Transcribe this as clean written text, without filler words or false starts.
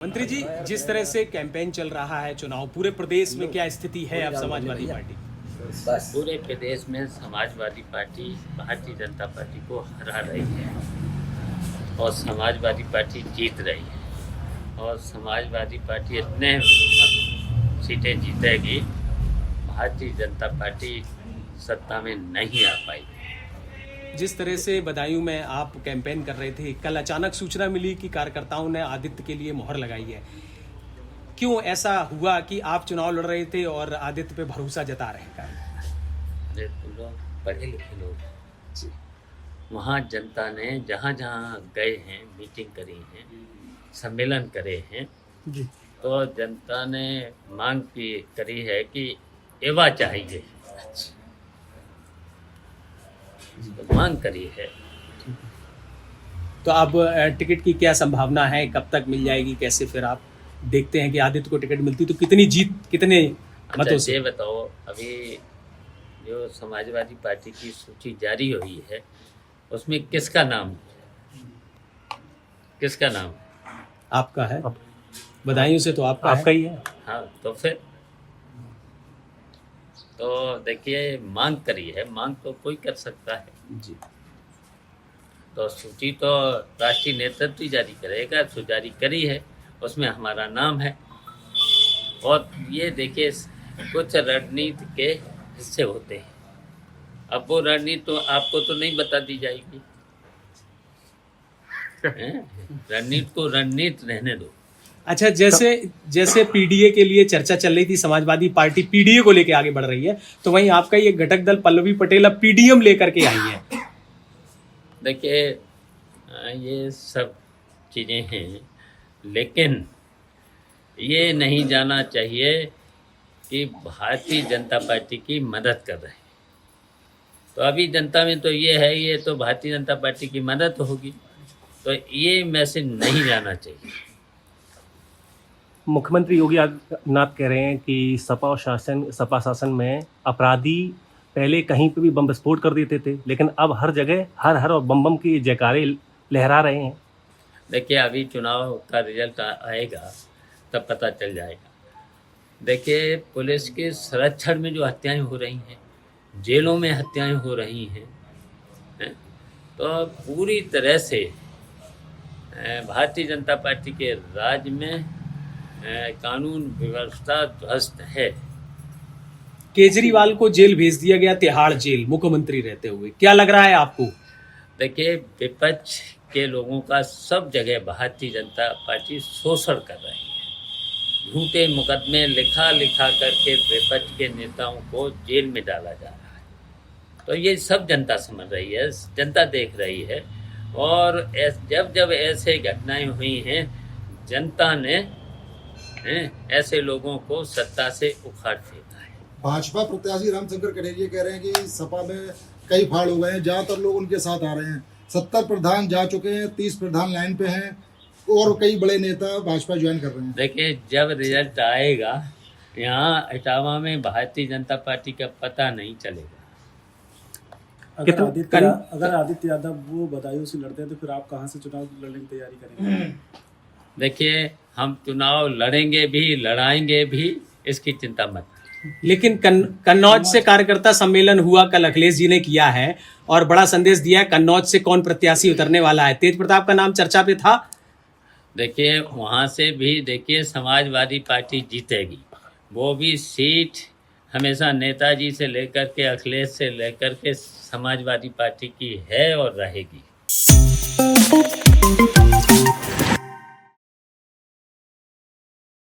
मंत्री जी, जिस तरह से कैंपेन चल रहा है चुनाव पूरे प्रदेश में, क्या स्थिति है अब समाजवादी पार्टी? पूरे प्रदेश में समाजवादी पार्टी भारतीय जनता पार्टी को हरा रही है और समाजवादी पार्टी जीत रही है और समाजवादी पार्टी इतने सीटें जीतेगी, भारतीय जनता पार्टी सत्ता में नहीं आ पाई। जिस तरह से बदायूं में आप कैंपेन कर रहे थे, कल अचानक सूचना मिली कि कार्यकर्ताओं ने आदित्य के लिए मोहर लगाई है। क्यों ऐसा हुआ कि आप चुनाव लड़ रहे थे और आदित्य पे भरोसा जता रहे हैं? अरे तुम लोग पढ़े लिखे लोग, वहाँ जनता ने जहाँ जहाँ गए हैं, मीटिंग करी है, सम्मेलन करे हैं जी, तो जनता ने मांग करी है कि एवा चाहिए, तो मांग करी है। तो अब टिकट की क्या संभावना है, कब तक मिल जाएगी, कैसे फिर आप देखते हैं कि आदित्य को टिकट मिलती तो कितनी जीत, कितने मतों से? ये बताओ, अभी जो समाजवादी पार्टी की सूची जारी हुई है उसमें किसका नाम आपका है? बदायूं से तो आपका ही है। हाँ, तो फिर तो देखिए, मांग करी है, मांग तो कोई कर सकता है जी। तो सूची तो राष्ट्रीय नेतृत्व ही जारी करेगा, तो जारी करी है, उसमें हमारा नाम है। और ये देखिए, कुछ रणनीति के हिस्से होते हैं, अब वो रणनीति तो आपको तो नहीं बता दी जाएगी। रणनीति को रणनीति रहने दो। अच्छा, जैसे पीडीए के लिए चर्चा चल रही थी, समाजवादी पार्टी पीडीए को लेके आगे बढ़ रही है, तो वहीं आपका ये घटक दल पल्लवी पटेल अब पीडीएम लेकर के आई है। देखिए, ये सब चीज़ें हैं, लेकिन ये नहीं जाना चाहिए कि भारतीय जनता पार्टी की मदद कर रहे हैं। तो अभी जनता में तो ये है, ये तो भारतीय जनता पार्टी की मदद होगी, तो ये मैसेज नहीं जाना चाहिए। मुख्यमंत्री योगी आदित्यनाथ कह रहे हैं कि सपा शासन में अपराधी पहले कहीं पे भी बम विस्फोट कर देते थे, लेकिन अब हर जगह हर हर और बम की जयकारे लहरा रहे हैं। देखिए, अभी चुनाव का रिजल्ट आएगा तब पता चल जाएगा। देखिए, पुलिस के संरक्षण में जो हत्याएं हो रही हैं, जेलों में हत्याएं हो रही हैं, तो पूरी तरह से भारतीय जनता पार्टी के राज में कानून व्यवस्था ध्वस्त है। केजरीवाल को जेल भेज दिया गया, तिहाड़ जेल, मुख्यमंत्री रहते हुए। क्या लग रहा है आपको? देखिए, विपक्ष के लोगों का सब जगह भारतीय जनता पार्टी शोषण कर रही है। झूठे मुकदमे लिखा करके विपक्ष के नेताओं को जेल में डाला जा रहा है। तो ये सब जनता समझ रही है, जनता देख रही है। और जब ऐसे घटनाएं हुई हैं, जनता ने ऐसे लोगों को सत्ता से उखाड़ फेंका है। भाजपा प्रत्याशी रामशंकर कनेरिया कह रहे हैं कि सपा में कई फाड़ हो गए हैं, ज़्यादातर लोग उनके साथ आ रहे हैं। 70 प्रधान जा चुके हैं, 30 प्रधान लाइन पे हैं और कई बड़े नेता भाजपा ज्वाइन कर रहे हैं। देखिए, जब रिजल्ट आएगा, यहाँ इटावा में भारतीय जनता पार्टी का पता नहीं चलेगा। अगर आदित्य यादव वो बदायूं से लड़ते हैं तो फिर आप कहाँ से चुनाव लड़ने की तैयारी करेंगे? देखिए, हम चुनाव लड़ेंगे भी, लड़ाएंगे भी, इसकी चिंता मत। लेकिन कन्नौज से कार्यकर्ता सम्मेलन हुआ, कल अखिलेश जी ने किया है और बड़ा संदेश दिया है। कन्नौज से कौन प्रत्याशी उतरने वाला है? तेज प्रताप का नाम चर्चा पे था। देखिए, वहाँ से भी देखिए समाजवादी पार्टी जीतेगी। वो भी सीट हमेशा नेताजी से लेकर के, अखिलेश से लेकर के समाजवादी पार्टी की है और रहेगी।